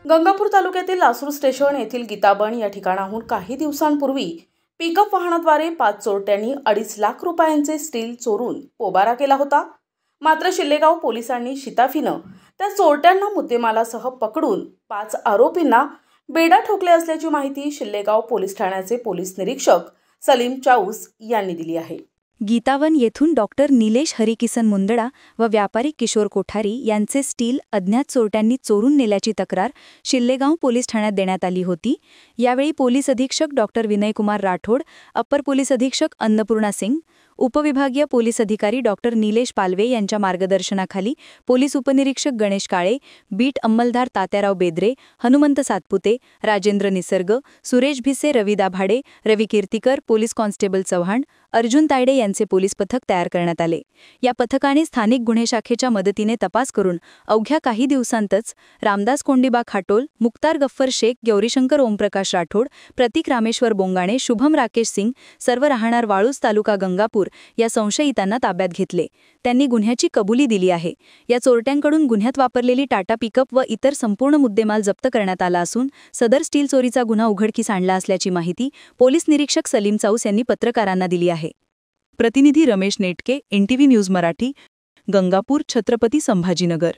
गंगापूर तालुक्यातील लासूर स्टेशन येथील गीताबन या ठिकाणाहून काही दिवसांपूर्वी पिकअप वाहनाद्वारे 5 चोरट्यांनी 2.5 लाख रुपयांचे स्टील चोरून पोबारा केला होता। मात्र शिल्लेगाव पोलिसांनी शिताफीनं त्या चोरट्यांना मुद्देमालासह पकडून 5 आरोपींना बेडा ठोकले असल्याची माहिती शिल्लेगाव पोलीस ठाण्याचे पोलीस निरीक्षक सलीम चाऊस यांनी दिली आहे। गीतावन येथून डॉक्टर निलेश हरिकिसन मुंदडा व व्यापारी किशोर कोठारी यांचे स्टील अज्ञात चोरट्यांनी चोरून नेल्याची तक्रार शिल्लेगाव पोलीस ठाण्यात देण्यात आली होती। यावेळी पोलीस अधीक्षक doctor Vinaykumar Rathod, upper police अधीक्षक अन्नपूर्णा सिंग, उपविभागीय पोलीस अधिकारी डॉक्टर निलेश पालवे यांच्या मार्गदर्शनाखाली पोलीस उपनिरीक्षक गणेश काळे, बीट अंमलदार तात्याराव बेद्रे, हनुमंत सातपुते, राजेंद्र निसर्ग, सुरेश भिसे, रवी दाभाडे, रवी कीर्तिकर, पोलीस कॉन्स्टेबल चव्हाण, अर्जुन तायडे यांचे पोलीस पथक तयार करण्यात आले। या पथकाने स्थानिक गुन्हे शाखेच्या मदतीने तपास करून अवघ्या काही दिवसांतच रामदास कोंडीबा खाटोल, मुक्तार गफ्फर शेख, गौरीशंकर ओमप्रकाश राठोड, प्रतीक रामेश्वर बोंगाणे, शुभम राकेश सिंग, सर्व राहणार वाळूज, तालुका गंगापूर या संशयितांना ताब्यात घेतले। त्यांनी गुन्ह्याची कबुली दिली आहे। या चोरट्यांकडून गुन्ह्यात वापरलेली टाटा पिकअप व इतर संपूर्ण मुद्देमाल जप्त करण्यात आला असून सदर स्टील चोरीचा गुन्हा उघडकीस आणला असल्याची माहिती पोलीस निरीक्षक सलीम चाऊस यांनी पत्रकारांना दिली आहे। प्रतिनिधी रमेश नेटके, NTV न्यूज मराठी, गंगापूर, छत्रपती संभाजीनगर।